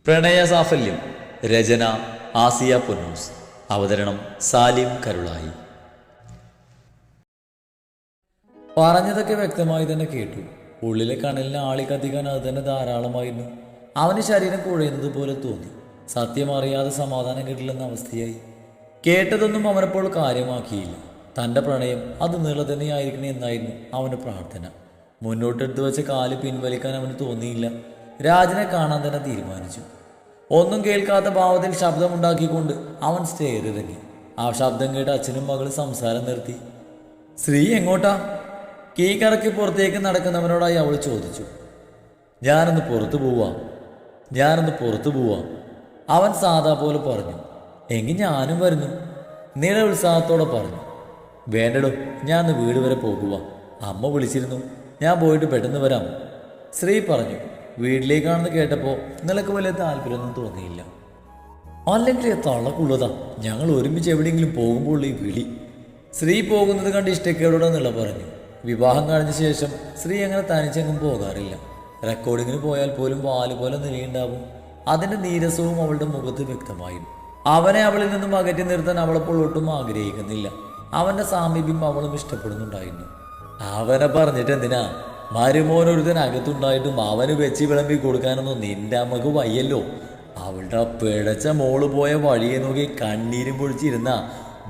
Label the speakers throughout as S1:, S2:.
S1: പ്രണയ സാഫല്യം. രചന ആസിയ പൊന്നൂസ്. അവതരണം സാലിം കരുളായി. പറഞ്ഞതൊക്കെ വ്യക്തമായി തന്നെ കേട്ടു. ഉള്ളിലെ കണലിന് ആളി കത്തിക്കാൻ അത് തന്നെ ധാരാളമായിരുന്നു. അവന് ശരീരം കുഴയുന്നത് പോലെ തോന്നി. സത്യം അറിയാതെ സമാധാനം കിട്ടില്ലെന്ന അവസ്ഥയായി. കേട്ടതൊന്നും അവനപ്പോൾ കാര്യമാക്കിയില്ല. തൻ്റെ പ്രണയം അത് നീളെ തന്നെയായിരിക്കണേ എന്നായിരുന്നു അവൻ്റെ പ്രാർത്ഥന. മുന്നോട്ടെടുത്ത് വെച്ച കാല് പിൻവലിക്കാൻ അവന് തോന്നിയില്ല. രാജനെ കാണാൻ തന്നെ തീരുമാനിച്ചു. ഒന്നും കേൾക്കാത്ത ഭാവത്തിൽ ശബ്ദമുണ്ടാക്കിക്കൊണ്ട് അവൻ സ്റ്റെയർ ഇറങ്ങി. ആ ശബ്ദം കേട്ട് അച്ഛനും മകളും സംസാരം നിർത്തി. ശ്രീ എങ്ങോട്ടാ? കീ കറക്കി പുറത്തേക്ക് നടക്കുന്നവനോടായി അവൾ ചോദിച്ചു. ഞാനൊന്ന് പുറത്തു പോവാം അവൻ സാധാ പോലെ പറഞ്ഞു. എങ്കിൽ ഞാനും വരുന്നു, നില ഉത്സാഹത്തോടെ പറഞ്ഞു. വേണ്ടടോ, ഞാൻ വീട് വരെ പോകുക. അമ്മ വിളിച്ചിരുന്നു, ഞാൻ പോയിട്ട് പെട്ടെന്ന് വരാം, ശ്രീ പറഞ്ഞു. വീട്ടിലേക്കാണെന്ന് കേട്ടപ്പോൾ നിനക്ക് വലിയ താല്പര്യമൊന്നും തോന്നിയില്ല. അല്ലെങ്കിൽ തള്ളക്കുള്ളതാ, ഞങ്ങൾ ഒരുമിച്ച് എവിടെയെങ്കിലും പോകുമ്പോൾ ഈ വിളി. ശ്രീ പോകുന്നത് കണ്ട് ഇഷ്ടക്കേടോടെ നില പറഞ്ഞു. വിവാഹം കഴിഞ്ഞ ശേഷം ശ്രീ അങ്ങനെ തനിച്ചെങ്ങും പോകാറില്ല. റെക്കോർഡിങ്ങിന് പോയാൽ പോലും വാല് പോലെ നിലയുണ്ടാവും. അതിൻ്റെ നീരസവും അവളുടെ മുഖത്ത് വ്യക്തമായിരുന്നു. അവനെ അവളിൽ നിന്നും അകറ്റി നിർത്താൻ അവളപ്പോൾ ഒട്ടും ആഗ്രഹിക്കുന്നില്ല. അവൻ്റെ സാമീപ്യം അവളും ഇഷ്ടപ്പെടുന്നുണ്ടായിരുന്നു. അവനെ പറഞ്ഞിട്ട് എന്തിനാ? മരുമോനൊരുത്തൻ അകത്തുണ്ടായിട്ടും അവന് വെച്ച് വിളമ്പി കൊടുക്കാനൊന്നും നിന്റെ അമ്മക്ക് വയ്യല്ലോ. അവളുടെ പിഴച്ച മോള് പോയ വഴിയെ നോക്കി കണ്ണീരും പൊഴിച്ചിരുന്ന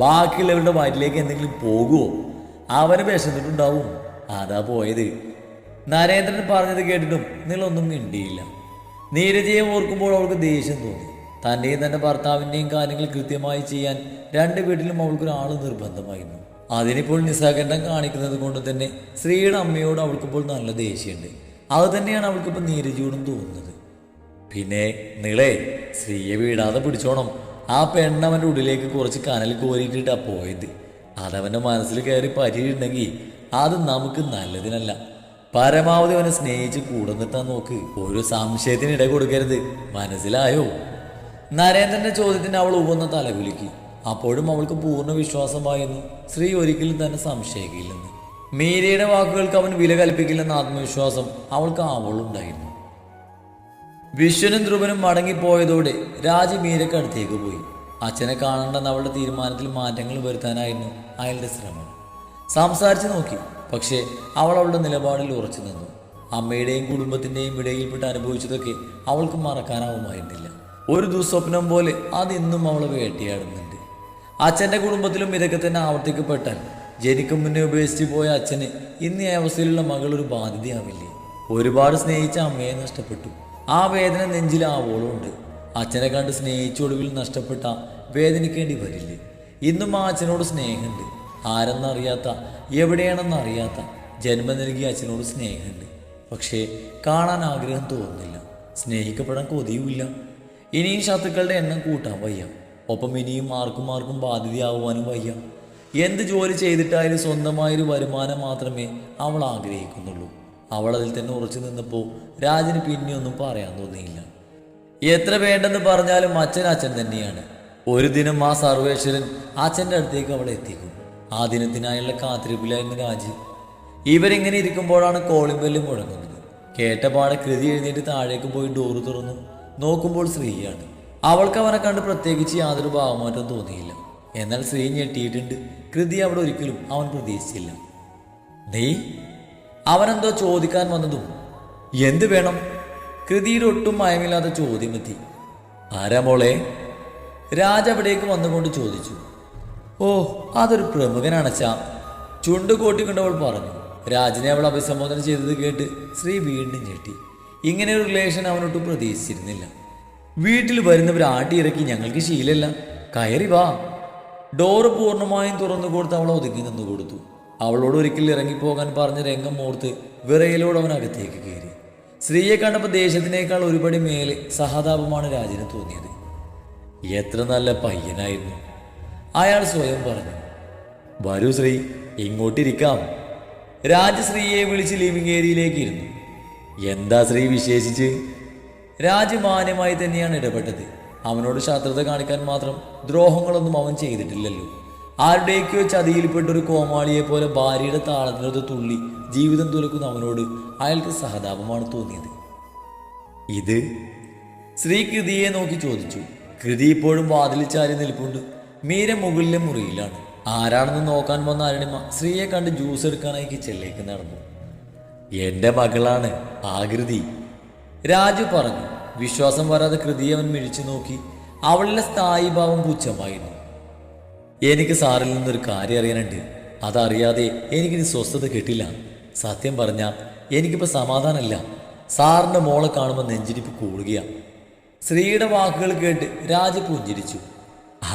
S1: ബാക്കിയുള്ളവരുടെ വയറ്റിലേക്ക് എന്തെങ്കിലും പോകുമോ? അവന് വിശന്നിട്ടുണ്ടാവും, അതാ പോയത്. നരേന്ദ്രൻ പറഞ്ഞത് കേട്ടിട്ടും നിങ്ങളൊന്നും മിണ്ടിയില്ല. നീരജയെ ഓർക്കുമ്പോൾ അവൾക്ക് ദേഷ്യം തോന്നി. തൻ്റെയും തൻ്റെ ഭർത്താവിൻ്റെയും കാര്യങ്ങൾ കൃത്യമായി ചെയ്യാൻ രണ്ട് വീട്ടിലും അവൾക്കൊരാൾ നിർബന്ധമായിരുന്നു. അതിനിപ്പോൾ നിസ്സഹകരണം കാണിക്കുന്നത് കൊണ്ട് തന്നെ ശ്രീയുടെ അമ്മയോട് അവൾക്കിപ്പോൾ നല്ല ദേഷ്യമുണ്ട്. അത് തന്നെയാണ് അവൾക്കിപ്പോൾ നീരജയോടും തോന്നുന്നത്. പിന്നെ നിളെ, ശ്രീയെ വീടാതെ പിടിച്ചോണം. ആ പെണ്ണവൻ്റെ ഉള്ളിലേക്ക് കുറച്ച് കനൽ കോരിയിട്ടിട്ടാ പോയത്. അതവൻ്റെ മനസ്സിൽ കയറി പറ്റിയിട്ടുണ്ടെങ്കിൽ അത് നമുക്ക് നല്ലതിനല്ല. പരമാവധി അവനെ സ്നേഹിച്ച് കൂടെ നിർത്താൻ നോക്ക്. ഒരു സംശയത്തിന് ഇട കൊടുക്കരുത്, മനസ്സിലായോ? നരേന്ദ്രന്റെ ചോദ്യത്തിന് അവൾ ഉവന്ന തലകുലുക്കി. അപ്പോഴും അവൾക്ക് പൂർണ്ണ വിശ്വാസമായിരുന്നു ശ്രീ ഒരിക്കലും തന്നെ സംശയിക്കില്ലെന്ന്. മീരയുടെ വാക്കുകൾക്ക് അവൻ വില കൽപ്പിക്കില്ലെന്ന ആത്മവിശ്വാസം അവൾക്ക് അവളുണ്ടായിരുന്നു. വിശ്വനും ധ്രുവനും മടങ്ങിപ്പോയതോടെ രാജി മീരയ്ക്ക് അടുത്തേക്ക് പോയി. അച്ഛനെ കാണണ്ടെന്ന അവളുടെ തീരുമാനത്തിൽ മാറ്റങ്ങൾ വരുത്താനായിരുന്നു അയാളുടെ ശ്രമം. സംസാരിച്ചു നോക്കി, പക്ഷേ അവൾ അവളുടെ നിലപാടിൽ ഉറച്ചു നിന്നു. അമ്മയുടെയും കുടുംബത്തിൻ്റെയും ഇടയിൽപ്പെട്ട് അനുഭവിച്ചതൊക്കെ അവൾക്ക് മറക്കാനാവുമായിരുന്നില്ല. ഒരു ദുസ്വപ്നം പോലെ അതിന്നും അവളെ വേട്ടയാടുന്നുണ്ട്. അച്ഛൻ്റെ കുടുംബത്തിലും ഇതൊക്കെ തന്നെ ആവർത്തിക്കപ്പെട്ടാൽ ജനിക്കും മുന്നേ ഉപേക്ഷിച്ച് പോയ അച്ഛന് ഇന്ന് ഈ അവസ്ഥയിലുള്ള മകൾ ഒരു ബാധ്യതയാവില്ലേ? ഒരുപാട് സ്നേഹിച്ച അമ്മയെ നഷ്ടപ്പെട്ടു. ആ വേദന നെഞ്ചിലാവോളം ഉണ്ട്. അച്ഛനെ കണ്ട് സ്നേഹിച്ചൊടുവിൽ നഷ്ടപ്പെട്ട വേദനിക്കേണ്ടി വരില്ലേ? ഇന്നും ആ അച്ഛനോട് സ്നേഹമുണ്ട്. ആരെന്നറിയാത്ത, എവിടെയാണെന്നറിയാത്ത ജന്മം നൽകിയ അച്ഛനോട് സ്നേഹമുണ്ട്. പക്ഷേ കാണാൻ ആഗ്രഹം തോന്നുന്നില്ല, സ്നേഹിക്കപ്പെടാൻ കൊതിയുമില്ല. ഇനിയും ശത്രുക്കളുടെ എണ്ണം കൂട്ടാൻ വയ്യ. ഒപ്പം ഇനിയും ആർക്കും ബാധ്യതയാവുവാനും വയ്യ. എന്ത് ജോലി ചെയ്തിട്ടായാലും സ്വന്തമായൊരു വരുമാനം മാത്രമേ അവൾ ആഗ്രഹിക്കുന്നുള്ളൂ. അവൾ അതിൽ തന്നെ ഉറച്ചു നിന്നപ്പോൾ രാജന് പിന്നെയൊന്നും പറയാൻ തോന്നിയില്ല. എത്ര വേണ്ടെന്ന് പറഞ്ഞാലും അച്ഛൻ തന്നെയാണ്. ഒരു ദിനം ആ സർവേശ്വരൻ അച്ഛൻ്റെ അടുത്തേക്ക് അവളെ എത്തിക്കും. ആ ദിനത്തിനായുള്ള കാത്തിരിപ്പിലായിരുന്നു രാജി. ഇവരിങ്ങനെ ഇരിക്കുമ്പോഴാണ് കോളിംഗ് ബെല്ല് മുഴങ്ങുന്നത്. കേട്ടപാടെ കൃതി എഴുന്നേറ്റ് താഴേക്ക് പോയി ഡോറ് തുറന്നു. നോക്കുമ്പോൾ ശ്രീയാണ്. അവൾക്ക് അവനെ കണ്ട് പ്രത്യേകിച്ച് യാതൊരു ഭാവമാറ്റം തോന്നിയില്ല. എന്നാൽ ശ്രീ ഞെട്ടിയിട്ടുണ്ട്. കൃതി അവിടെ ഒരിക്കലും അവൻ പ്രതീക്ഷിച്ചില്ല. നീ? അവനെന്തോ ചോദിക്കാൻ വന്നതും എന്ത് വേണം? കൃതിയുടെ ഒട്ടും മയമില്ലാത്ത ചോദ്യമെത്തി. ആരാ മോളെ? രാജ അവിടേക്ക് വന്നുകൊണ്ട് ചോദിച്ചു. ഓ, അതൊരു പ്രമുഖനാണച്ചാ, ചുണ്ട് കോട്ടിക്കൊണ്ടവൾ പറഞ്ഞു. രാജനെ അവൾ അഭിസംബോധന ചെയ്തത് കേട്ട് ശ്രീ വീണ്ടും ഞെട്ടി. ഇങ്ങനെ ഒരു റിലേഷൻ അവനൊട്ടും പ്രതീക്ഷിച്ചിരുന്നില്ല. വീട്ടിൽ വരുന്നവർ ആട്ടിയിറക്കി ഞങ്ങൾക്ക് ശീലമല്ല, കയറി വാ. ഡോറ് പൂർണ്ണമായും തുറന്നു കൊടുത്ത് അവൾ ഒതുങ്ങി നിന്നു കൊടുത്തു. അവളോട് ഒരിക്കൽ ഇറങ്ങിപ്പോകാൻ പറഞ്ഞ രംഗം ഓർത്ത് വിറയലോട് അവൻ അകത്തേക്ക് കയറി. സ്ത്രീയെ കണ്ടപ്പോൾ ദേശത്തിനേക്കാൾ ഒരുപടി മേലെ സഹതാപമാണ് രാജന് തോന്നിയത്. എത്ര നല്ല പയ്യനായിരുന്നു, അയാൾ സ്വയം പറഞ്ഞു. വരൂ ശ്രീ, ഇങ്ങോട്ടിരിക്കാം. രാജശ്രീയെ വിളിച്ച് ലിവിംഗ് ഏരിയയിലേക്ക് ഇരുന്നു. എന്താ ശ്രീ വിശേഷിച്ച്? രാജ് മാന്യമായി തന്നെയാണ് ഇടപെട്ടത്. അവനോട് ശത്രുത കാണിക്കാൻ മാത്രം ദ്രോഹങ്ങളൊന്നും അവൻ ചെയ്തിട്ടില്ലല്ലോ. ആരുടെയൊക്കെയോ ചതിയിൽപ്പെട്ടൊരു കോമാളിയെ പോലെ ഭാര്യയുടെ താളത്തിനൊരു തുള്ളി ജീവിതം തുലക്കുന്ന അവനോട് അയാൾക്ക് സഹതാപമാണ് തോന്നിയത്. ഇത് ശ്രീ കൃതിയെ നോക്കി ചോദിച്ചു. കൃതി ഇപ്പോഴും വാതിൽ ചാരി നിൽപ്പുണ്ട്. മീര മുകളിലെ മുറിയിലാണ്. ആരാണെന്ന് നോക്കാൻ വന്ന അരുണിമ ശ്രീയെ കണ്ട് ജ്യൂസ് എടുക്കാനായി കിച്ചണിലേക്ക് നടന്നു. എൻ്റെ മകളാണ് ആകൃതി, രാജു പറഞ്ഞു. വിശ്വാസം വരാതെ കൃതിയെ അവൻ മിഴിച്ചു നോക്കി. അവളുടെ സ്ഥായി ഭാവം പുച്ഛമായിരുന്നു. എനിക്ക് സാറിൽ നിന്നൊരു കാര്യം അറിയാനുണ്ട്. അതറിയാതെ എനിക്കിനി സ്വസ്ഥത കിട്ടില്ല. സത്യം പറഞ്ഞാൽ എനിക്കിപ്പോൾ സമാധാനമല്ല. സാറിൻ്റെ മോളെ കാണുമ്പോൾ നെഞ്ചിരിപ്പ് കൂടുകയാണ്. ശ്രീയുടെ വാക്കുകൾ കേട്ട് രാജു പുഞ്ചിരിച്ചു.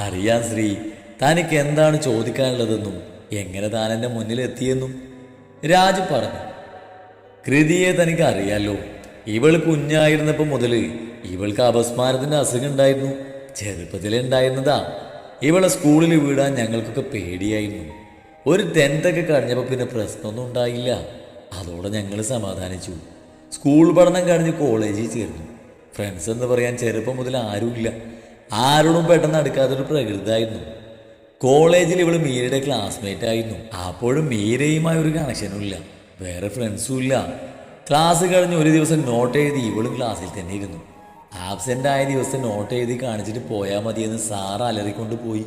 S1: അറിയാം ശ്രീ, തനിക്ക് എന്താണ് ചോദിക്കാനുള്ളതെന്നും എങ്ങനെ താൻ എൻ്റെ മുന്നിലെത്തിയെന്നും രാജു പറഞ്ഞു. കൃതിയെ തനിക്ക് അറിയാലോ. ഇവൾ കുഞ്ഞായിരുന്നപ്പോൾ മുതൽ ഇവൾക്ക് അപസ്മാരത്തിൻ്റെ അസുഖം ഉണ്ടായിരുന്നു. ചെറുപ്പത്തിലേ ഉണ്ടായിരുന്നതാ. ഇവളെ സ്കൂളിൽ വിടാൻ ഞങ്ങൾക്കൊക്കെ പേടിയായിരുന്നു. ഒരു 10th ഒക്കെ കഴിഞ്ഞപ്പോൾ പിന്നെ പ്രശ്നമൊന്നും ഉണ്ടായില്ല. അതോടെ ഞങ്ങൾ സമാധാനിച്ചു. സ്കൂൾ പഠനം കഴിഞ്ഞ് കോളേജിൽ ചേർന്നു. ഫ്രണ്ട്സ് എന്ന് പറയാൻ ചെറുപ്പം മുതൽ ആരുമില്ല. ആരോടും പെട്ടെന്ന് അടുക്കാത്തൊരു പ്രകൃതമായിരുന്നു. കോളേജിൽ ഇവൾ മീരയുടെ ക്ലാസ്മേറ്റ് ആയിരുന്നു. അപ്പോഴും മീരയുമായി ഒരു കണക്ഷനും ഇല്ല, വേറെ ഫ്രണ്ട്സും ഇല്ല. ക്ലാസ് കഴിഞ്ഞ് ഒരു ദിവസം നോട്ട് എഴുതി ഇവളും ക്ലാസ്സിൽ തന്നെ ഇരുന്നു. ആബ്സെൻ്റ് ആയ ദിവസം നോട്ട് എഴുതി കാണിച്ചിട്ട് പോയാൽ മതിയെന്ന് സാറ് അലറിക്കൊണ്ട് പോയി.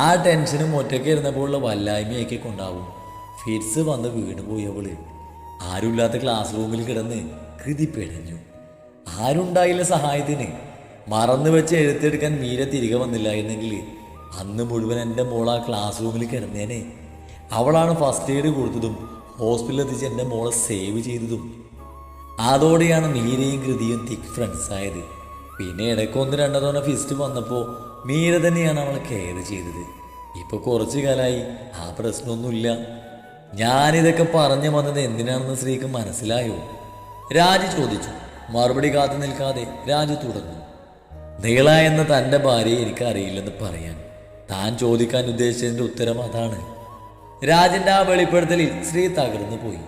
S1: ആ ടെൻഷനും ഒറ്റയ്ക്ക് ഇരുന്നപ്പോഴുള്ള വല്ലായ്മയൊക്കെ കൊണ്ടാവും ഫിറ്റ്സ് വന്ന് വീണുപോയി അവള്. ആരുമില്ലാത്ത ക്ലാസ് റൂമിൽ കിടന്ന് കൃതി പിഴഞ്ഞു. ആരുണ്ടായില്ല സഹായത്തിന്. മറന്നു വെച്ച് എഴുത്തെടുക്കാൻ മീര തിരികെ വന്നില്ലായിരുന്നെങ്കിൽ അന്ന് മുഴുവൻ എൻ്റെ മോൾ ആ ക്ലാസ് റൂമിൽ കിടന്നേനെ. അവളാണ് ഫസ്റ്റ് എയ്ഡ് കൊടുത്തതും ഹോസ്പിറ്റലിൽ എത്തിച്ച് എൻ്റെ മോളെ സേവ് ചെയ്തതും. അതോടെയാണ് മീരയും കൃതിയും തിക് ഫ്രണ്ട്സ് ആയത്. പിന്നെ ഇടയ്ക്ക് 1-2 തവണ ഫിസ്റ്റ് വന്നപ്പോൾ മീര തന്നെയാണ് അവളെ കെയർ ചെയ്തത്. ഇപ്പോൾ കുറച്ചു കാലമായി ആ പ്രശ്നമൊന്നുമില്ല. ഞാനിതൊക്കെ പറഞ്ഞു വന്നത് എന്തിനാണെന്ന് ശ്രീക്ക് മനസ്സിലായോ? രാജു ചോദിച്ചു. മറുപടി കാത്തു നിൽക്കാതെ രാജു തുടർന്നു. നീള എന്ന തൻ്റെ ഭാര്യയെ എനിക്ക് അറിയില്ലെന്ന് പറയാൻ താൻ ചോദിക്കാൻ ഉദ്ദേശിച്ചതിൻ്റെ ഉത്തരം അതാണ്. രാജൻ്റെ ആ വെളിപ്പെടുത്തലിൽ ശ്രീ തകർന്നു പോയി.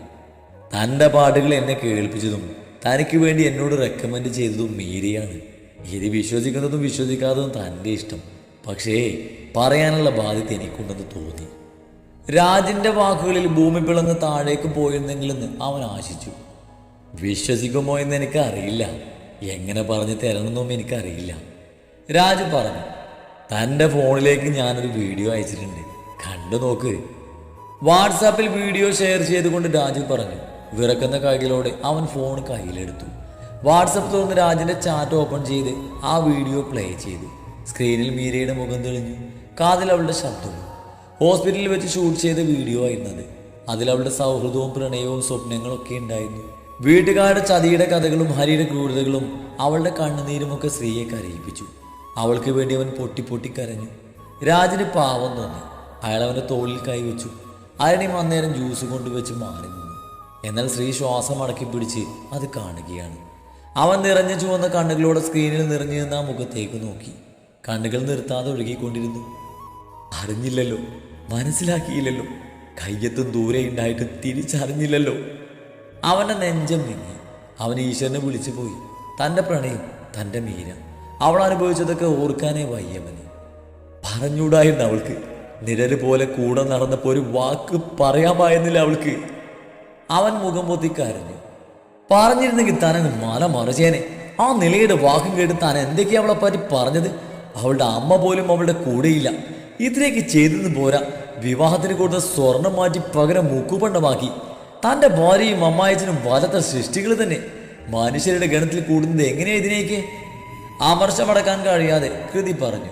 S1: തൻ്റെ പാട്ടുകൾ എന്നെ കേൾപ്പിച്ചതും തനിക്ക് വേണ്ടി എന്നോട് റെക്കമെൻഡ് ചെയ്തതും മീരയാണ്. ഇത് വിശ്വസിക്കുന്നതും വിശ്വസിക്കാത്തതും തൻ്റെ ഇഷ്ടം. പക്ഷേ പറയാനുള്ള ബാധ്യത എനിക്കുണ്ടെന്ന് തോന്നി. രാജിൻ്റെ വാക്കുകളിൽ ഭൂമി പിളർന്ന് താഴേക്ക് പോയിരുന്നെങ്കിലെന്ന് അവൻ ആശിച്ചു. വിശ്വസിക്കുമോ എന്ന് എനിക്ക് അറിയില്ല, എങ്ങനെ പറഞ്ഞു തരണമെന്നും എനിക്കറിയില്ല. രാജു പറഞ്ഞു. തൻ്റെ ഫോണിലേക്ക് ഞാനൊരു വീഡിയോ അയച്ചിട്ടുണ്ട്, കണ്ടു നോക്ക്. വാട്സാപ്പിൽ വീഡിയോ ഷെയർ ചെയ്തുകൊണ്ട് രാജു പറഞ്ഞു. വിറക്കുന്ന കൈകളോടെ അവൻ ഫോൺ കയ്യിലെടുത്തു. വാട്സപ്പ് തുറന്ന് രാജിൻ്റെ ചാറ്റ് ഓപ്പൺ ചെയ്ത് ആ വീഡിയോ പ്ലേ ചെയ്തു. സ്ക്രീനിൽ മീരയുടെ മുഖം തെളിഞ്ഞു, കാതിൽ അവളുടെ ശബ്ദവും. ഹോസ്പിറ്റലിൽ വെച്ച് ഷൂട്ട് ചെയ്ത വീഡിയോ ആയിരുന്നത്. അതിലവളുടെ സൗഹൃദവും പ്രണയവും സ്വപ്നങ്ങളൊക്കെ ഉണ്ടായിരുന്നു. വീട്ടുകാരുടെ ചതിയുടെ കഥകളും ഹരിയുടെ ക്രൂരതകളും അവളുടെ കണ്ണുനീരുമൊക്കെ സ്ത്രീയെ കരയിപ്പിച്ചു. അവൾക്ക് വേണ്ടി അവൻ പൊട്ടി പൊട്ടി കരഞ്ഞു. രാജിന് പാവം തോന്നി. അയാൾ അവൻ്റെ തോളിൽ കൈവച്ചു. അയാളും അന്നേരം ജ്യൂസ് കൊണ്ടുവച്ച് മാറി നിന്നു. എന്നാൽ സ്ത്രീ ശ്വാസം അടക്കി പിടിച്ച് അത് കാണുകയാണ്. അവൻ നിറഞ്ഞു ചുവന്ന കണ്ണുകളോടെ സ്ക്രീനിൽ നിറഞ്ഞു നിന്ന് ആ മുഖത്തേക്ക് നോക്കി. കണ്ണുകൾ നിർത്താതെ ഒഴുകിക്കൊണ്ടിരുന്നു. അറിഞ്ഞില്ലല്ലോ, മനസ്സിലാക്കിയില്ലല്ലോ, കയ്യെത്തും ദൂരെ ഉണ്ടായിട്ട് തിരിച്ചറിഞ്ഞില്ലല്ലോ. അവൻ്റെ നെഞ്ചം നീങ്ങി. അവൻ ഈശ്വരനെ വിളിച്ചു പോയി. തൻ്റെ പ്രണയം, തൻ്റെ മീര, അവൾ അനുഭവിച്ചതൊക്കെ ഓർക്കാനേ വയ്യവന്. പറഞ്ഞൂടായിരുന്നു അവൾക്ക്. നിഴല് പോലെ കൂടെ നടന്നപ്പോൾ ഒരു വാക്ക് പറയാമായിരുന്നില്ല അവൾക്ക്. അവൻ മുഖം പൊത്തി കരഞ്ഞു. പറഞ്ഞിരുന്നെങ്കിൽ താനങ്ങ് മല മറിച്ചേനെ. ആ നിലയുടെ വാക്കും കേട്ട് താൻ എന്തൊക്കെയാ അവളെ പറ്റി പറഞ്ഞത്? അവളുടെ അമ്മ പോലും അവളുടെ കൂടെയില്ല. ഇതിലേക്ക് ചെയ്തെന്ന് പോരാ, വിവാഹത്തിന് കൊടുത്ത സ്വർണം മാറ്റി പകരം മുക്കുപണ്ടമാക്കി. തൻ്റെ ഭാര്യയും അമ്മായച്ചനും വലത്ത സൃഷ്ടികൾ തന്നെ. മനുഷ്യരുടെ ഗണത്തിൽ കൂടുന്നത് എങ്ങനെയാ ഇതിനേക്ക്? അമർശമടക്കാൻ കഴിയാതെ കൃതി പറഞ്ഞു.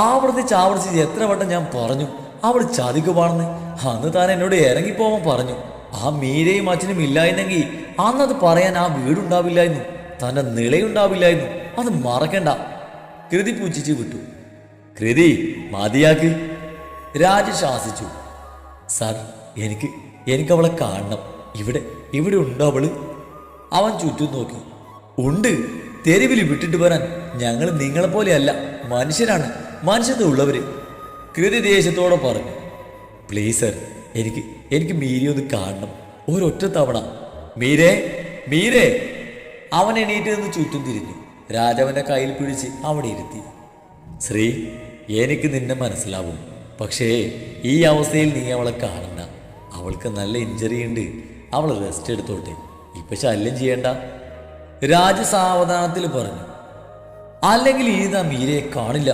S1: ആവർത്തിച്ച് എത്ര വട്ടം ഞാൻ പറഞ്ഞു അവൾ ചതിക്കുവാണെന്ന്. അന്ന് താൻ എന്നോട് ഇറങ്ങിപ്പോവാൻ പറഞ്ഞു. ആ മീരയും അച്ഛനും ഇല്ലായിരുന്നെങ്കിൽ അന്നത് പറയാൻ ആ വീടുണ്ടാവില്ലായിരുന്നു, തൻ്റെ നിളയുണ്ടാവില്ലായിരുന്നു. അത് മറക്കണ്ട. കൃതി പുച്ഛിച്ചു വിട്ടു. കൃതി മതിയാക്ക്, രാജു ശാസിച്ചു. സാർ, എനിക്ക് അവളെ കാണണം. ഇവിടെ ഉണ്ടോ അവള്? അവൻ ചുറ്റും നോക്കി. ഉണ്ട്. തെരുവിൽ വിട്ടിട്ട് വരാൻ ഞങ്ങൾ നിങ്ങളെപ്പോലെയല്ല, മനുഷ്യരാണ്, മനുഷ്യത്വം ഉള്ളവര്. കൃതി ദേഷ്യത്തോടെ പറഞ്ഞു. പ്ലീസ് സർ, എനിക്ക് മീരയൊന്ന് കാണണം, ഒരൊറ്റ തവണ. മീരേ. അവൻ എണീറ്റ് നിന്ന് ചുറ്റും തിരിഞ്ഞു. രാജാവിൻ്റെ കയ്യിൽ പിടിച്ച് അവിടെ ഇരുത്തി. ശ്രീ, എനിക്ക് നിന്നെ മനസ്സിലാവും. പക്ഷേ ഈ അവസ്ഥയിൽ നീ അവളെ കാണണ്ട. അവൾക്ക് നല്ല ഇഞ്ചറി ഉണ്ട്. അവൾ റെസ്റ്റ് എടുത്തോട്ടെ, ഇപ്പം ശല്യം ചെയ്യണ്ട. രാജ സാവധാനത്തിൽ പറഞ്ഞു. അല്ലെങ്കിൽ ഇനി ആ മീരയെ കാണില്ല,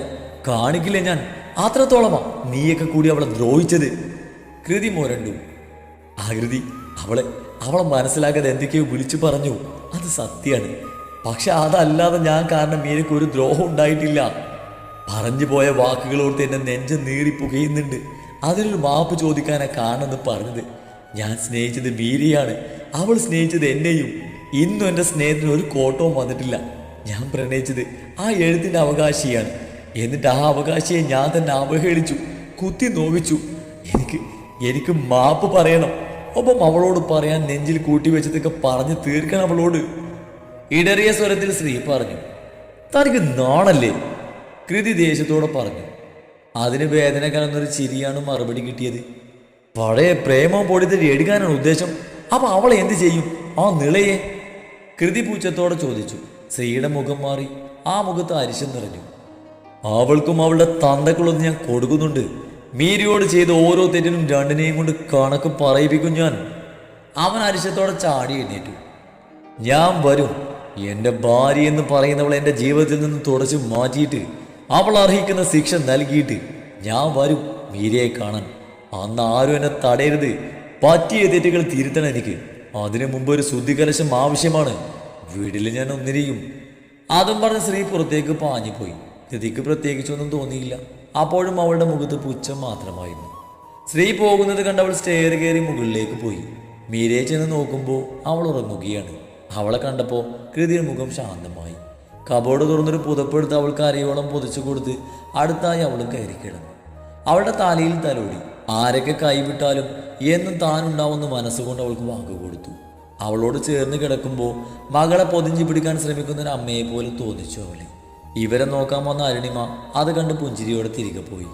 S1: കാണിക്കില്ല ഞാൻ. അത്രത്തോളമാ നീയൊക്കെ കൂടി അവളെ ദ്രോഹിച്ചത്. കൃതി മുരണ്ടു. ആകൃതി അവളെ മനസ്സിലാക്കാതെ എന്തൊക്കെയോ വിളിച്ചു പറഞ്ഞു. അത് സത്യമാണ്. പക്ഷെ അതല്ലാതെ ഞാൻ കാരണം മീരയ്ക്ക് ഒരു ദ്രോഹം ഉണ്ടായിട്ടില്ല. പറഞ്ഞു പോയ വാക്കുകളോർത്ത് എന്നെ നെഞ്ച് നീറി പുകയുന്നുണ്ട്. അതിനൊരു മാപ്പ് ചോദിക്കാനാ കാണുമെന്ന് പറഞ്ഞത്. ഞാൻ സ്നേഹിച്ചത് മീരയാണ്, അവൾ സ്നേഹിച്ചത് എന്നെയും. ഇന്നും എൻ്റെ സ്നേഹത്തിന് ഒരു കോട്ടവും വന്നിട്ടില്ല. ഞാൻ പ്രണയിച്ചത് ആ എഴുത്തിൻ്റെ അവകാശിയാണ്. എന്നിട്ട് ആ അവകാശിയെ ഞാൻ തന്നെ അവഹേളിച്ചു, കുത്തി നോവിച്ചു. എനിക്ക് മാപ്പ് പറയണം. ഒപ്പം അവളോട് പറയാൻ നെഞ്ചിൽ കൂട്ടിവെച്ചതൊക്കെ പറഞ്ഞു തീർക്കണം അവളോട്. ഇടറിയ സ്വരത്തിൽ ശ്രീ പറഞ്ഞു. തനിക്ക് നാണല്ലേ? കൃതി ദേഷ്യത്തോടെ പറഞ്ഞു. അതിന് വേദന കലർന്നൊരു ചിരിയാണ് മറുപടി കിട്ടിയത്. പഴയ പ്രേമം പൊടിത്തരി എടുക്കാനാണ് ഉദ്ദേശം. അപ്പൊ അവളെ എന്ത് ചെയ്യും, ആ നിളയെ? കൃതി പൂച്ചത്തോടെ ചോദിച്ചു. ശ്രീയുടെ മുഖം മാറി. ആ മുഖത്ത് അരിശം നിറഞ്ഞു. അവൾക്കും അവളുടെ തന്തക്കുള്ളത് ഞാൻ കൊടുക്കുന്നുണ്ട്. മീരയോട് ചെയ്ത ഓരോ തെറ്റിനും രണ്ടിനെയും കൊണ്ട് കണക്ക് പറയിപ്പിക്കും ഞാൻ. അവൻ അരിശത്തോടെ ചാടി എഴുന്നേറ്റു. ഞാൻ വരും. എൻ്റെ ഭാര്യ എന്ന് പറയുന്നവൾ എൻ്റെ ജീവിതത്തിൽ നിന്ന് തുടച്ചു മാറ്റിയിട്ട് അവൾ അർഹിക്കുന്ന ശിക്ഷ നൽകിയിട്ട് ഞാൻ വരും മീരയെ കാണാൻ. അന്ന് ആരും എന്നെ തടയരുത്. പറ്റിയ തെറ്റുകൾ തിരുത്തണം എനിക്ക്. അതിനു മുമ്പ് ഒരു ശുദ്ധികലശം ആവശ്യമാണ്. വീട്ടിൽ ഞാൻ ഒന്നിനെയും. അതും പറഞ്ഞ് ശ്രീ പുറത്തേക്ക് പാഞ്ഞുപോയി. കൃതിക്ക് പ്രത്യേകിച്ചൊന്നും തോന്നിയില്ല. അപ്പോഴും അവളുടെ മുഖത്ത് പുച്ഛം മാത്രമായിരുന്നു. ശ്രീ പോകുന്നത് കണ്ട് അവൾ സ്റ്റെയർ കയറി മുകളിലേക്ക് പോയി. മീരയെ ചെന്ന് നോക്കുമ്പോൾ അവൾ ഉറങ്ങുകയാണ്. അവളെ കണ്ടപ്പോൾ കൃതിയുടെ മുഖം ശാന്തമായി. കബോർഡ് തുറന്നൊരു പുതപ്പെടുത്ത് അവൾക്ക് അരയോളം പൊതിച്ചു കൊടുത്ത് അടുത്തായി അവളും കയറി കിടന്നു. അവളുടെ തലയിൽ തലോടി. ആരൊക്കെ കൈവിട്ടാലും എന്നും താനുണ്ടാവുന്ന മനസ്സുകൊണ്ട് അവൾക്ക് വാക്ക് കൊടുത്തു. അവളോട് ചേർന്ന് കിടക്കുമ്പോൾ മകളെ പൊതിഞ്ഞു പിടിക്കാൻ ശ്രമിക്കുന്ന ഒരു അമ്മയെ പോലെ തോന്നിച്ചു അവളെ. ഇവരെ നോക്കാൻ വന്ന അരുണിമ അത് കണ്ട് പുഞ്ചിരിയോടെ തിരികെ പോയി.